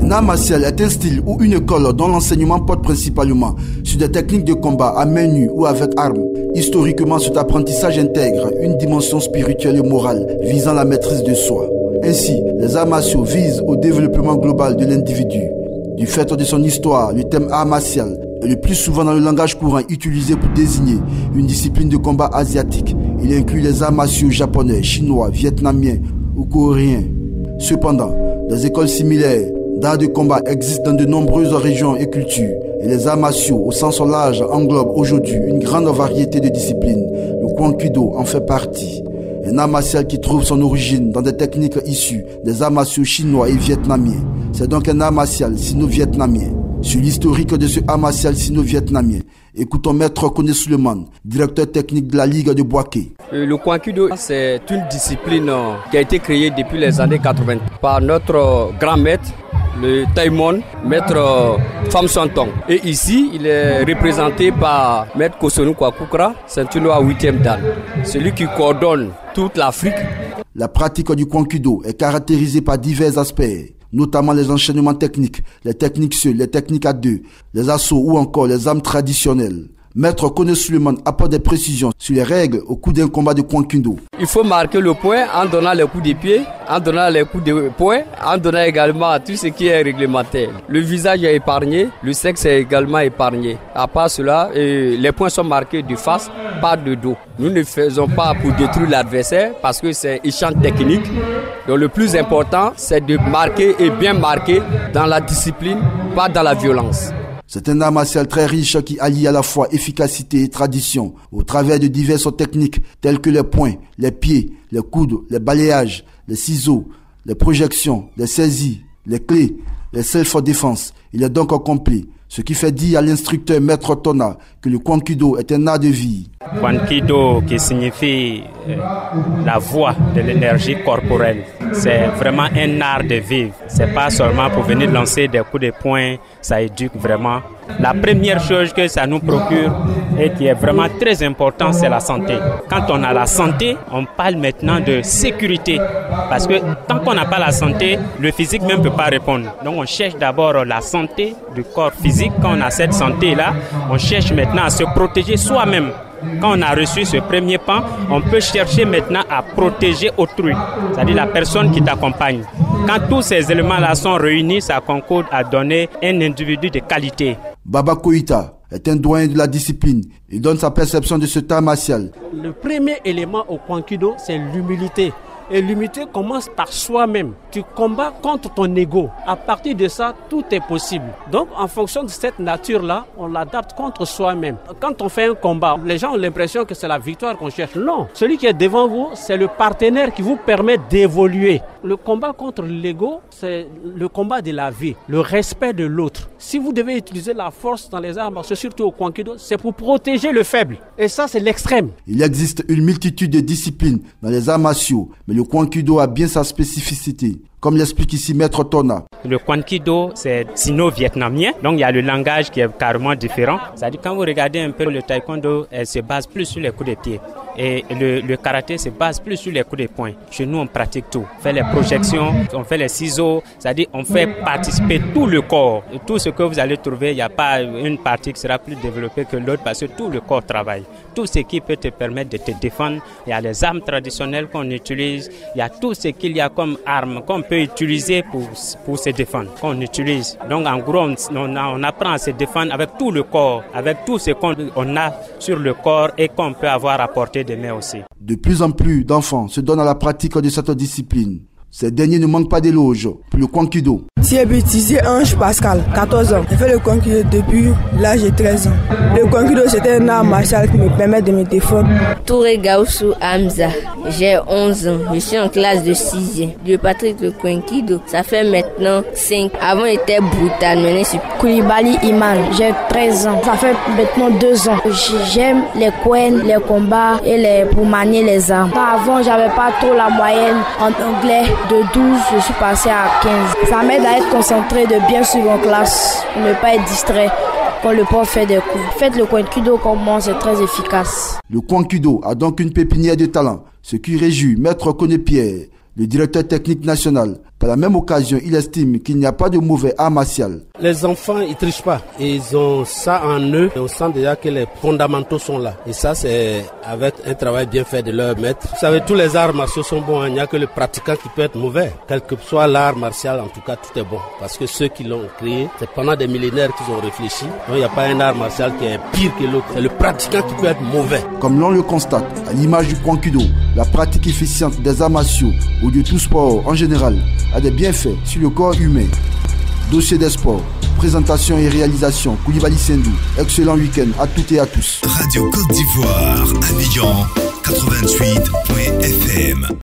Un art martial est un style ou une école dont l'enseignement porte principalement sur des techniques de combat à main nue ou avec armes. Historiquement, cet apprentissage intègre une dimension spirituelle et morale visant la maîtrise de soi. Ainsi, les arts martiaux visent au développement global de l'individu. Du fait de son histoire, le terme art martial est le plus souvent dans le langage courant utilisé pour désigner une discipline de combat asiatique. Il inclut les arts martiaux japonais, chinois, vietnamiens ou coréens. Cependant, des écoles similaires d'art de combat existent dans de nombreuses régions et cultures. Et les arts martiaux au sens large englobent aujourd'hui une grande variété de disciplines. Le Kwankido en fait partie. Un art martial qui trouve son origine dans des techniques issues des arts martiaux chinois et vietnamiens. C'est donc un art martial sino-vietnamien. Sur l'historique de ce art martial sino-vietnamien, écoutons Maître Kone Suleiman, directeur technique de la Ligue de Boaké. Le Kwankido, c'est une discipline qui a été créée depuis les années 80 par notre grand maître, le Taimon, maître Pham Sontong. Et ici, il est représenté par maître Kosonu Kwakukra, ceinture noire 8e dan, celui qui coordonne toute l'Afrique. La pratique du Kwankido est caractérisée par divers aspects, notamment les enchaînements techniques, les techniques seules, les techniques à deux, les assauts ou encore les armes traditionnelles. Maître Kone Suleiman apporte des précisions sur les règles au cours d'un combat de Kwankido. Il faut marquer le point en donnant les coups de pied, en donnant les coups de poing, en donnant également tout ce qui est réglementaire. Le visage est épargné, le sexe est également épargné. À part cela, les points sont marqués de face, pas de dos. Nous ne faisons pas pour détruire l'adversaire parce que c'est un échange technique. Donc le plus important, c'est de marquer et bien marquer dans la discipline, pas dans la violence. C'est un art martial très riche qui allie à la fois efficacité et tradition au travers de diverses techniques telles que les poings, les pieds, les coudes, les balayages, les ciseaux, les projections, les saisies, les clés, les self-défense. Il est donc complet, ce qui fait dire à l'instructeur Maître Tona que le Kwankido est un art de vie. Kwankido qui signifie la voie de l'énergie corporelle. C'est vraiment un art de vivre. C'est pas seulement pour venir lancer des coups de poing, ça éduque vraiment. La première chose que ça nous procure et qui est vraiment très important, c'est la santé. Quand on a la santé, on parle maintenant de sécurité. Parce que tant qu'on n'a pas la santé, le physique même ne peut pas répondre. Donc on cherche d'abord la santé du corps physique. Quand on a cette santé-là, on cherche maintenant à se protéger soi-même. Quand on a reçu ce premier pan, on peut chercher maintenant à protéger autrui, c'est-à-dire la personne qui t'accompagne. Quand tous ces éléments-là sont réunis, ça concourt à donner un individu de qualité. Baba Koïta est un doyen de la discipline. Il donne sa perception de ce art martial. Le premier élément au Kwankido, c'est l'humilité. Et l'humilité commence par soi-même. Tu combats contre ton ego. À partir de ça, tout est possible. Donc, en fonction de cette nature-là, on l'adapte contre soi-même. Quand on fait un combat, les gens ont l'impression que c'est la victoire qu'on cherche. Non, celui qui est devant vous, c'est le partenaire qui vous permet d'évoluer. Le combat contre l'ego, c'est le combat de la vie, le respect de l'autre. Si vous devez utiliser la force dans les arts martiaux, surtout au Kwankido, c'est pour protéger le faible. Et ça, c'est l'extrême. Il existe une multitude de disciplines dans les arts martiaux, mais le Kwankido a bien sa spécificité, comme l'explique ici Maître Tona. Le Kwankido, c'est sino-vietnamien, donc il y a le langage qui est carrément différent. C'est-à-dire quand vous regardez un peu le taekwondo, elle se base plus sur les coups de pied. Et le karaté se base plus sur les coups de poing. Chez nous, on pratique tout. On fait les projections, on fait les ciseaux, c'est-à-dire on fait participer tout le corps. Et tout ce que vous allez trouver, il n'y a pas une partie qui sera plus développée que l'autre parce que tout le corps travaille. Tout ce qui peut te permettre de te défendre. Il y a les armes traditionnelles qu'on utilise. Il y a tout ce qu'il y a comme armes qu'on peut utiliser pour se défendre, qu'on utilise. Donc en gros, on apprend à se défendre avec tout le corps, avec tout ce qu'on a sur le corps et qu'on peut avoir à portée de main aussi. De plus en plus d'enfants se donnent à la pratique de cette discipline. Ces derniers ne manquent pas d'éloges pour le Kwankido. Thierry Ange Pascal, 14 ans. J'ai fait le Kwankido depuis l'âge de 13 ans. Le Kwankido, c'était un art martial qui me permet de me défendre. Touré Gaussou Hamza, j'ai 11 ans. Je suis en classe de 6e. Je pratique le Kwankido, ça fait maintenant 5. Avant, j'étais brutal, maintenant je suis Koulibaly Iman, j'ai 13 ans. Ça fait maintenant 2 ans. J'aime les coins, les combats et pour manier les armes. Avant, j'avais pas trop la moyenne en anglais. De 12, je suis passé à 15. Ça m'aide à être concentré, de bien suivre en classe, pour ne pas être distrait quand le prof fait des cours. Faites le Kwankido comme moi, c'est très efficace. Le Kwankido a donc une pépinière de talent, ce qui réjouit Maître Kone Pierre, le directeur technique national Par la même occasion, il estime qu'il n'y a pas de mauvais art martial. Les enfants, ils trichent pas. Ils ont ça en eux. Et on sent déjà que les fondamentaux sont là. Et ça, c'est avec un travail bien fait de leur maître. Vous savez, tous les arts martiaux sont bons. Il n'y a que le pratiquant qui peut être mauvais. Quel que soit l'art martial, en tout cas, tout est bon. Parce que ceux qui l'ont créé, c'est pendant des millénaires qu'ils ont réfléchi. Donc, il n'y a pas un art martial qui est pire que l'autre. C'est le pratiquant qui peut être mauvais. Comme l'on le constate, à l'image du Kwankido, la pratique efficiente des arts martiaux ou de tout sport en général a des bienfaits sur le corps humain. Dossier des sports, présentation et réalisation, Koulibaly Sendou. Excellent week-end à toutes et à tous. Radio Côte d'Ivoire, Abidjan 88.fm.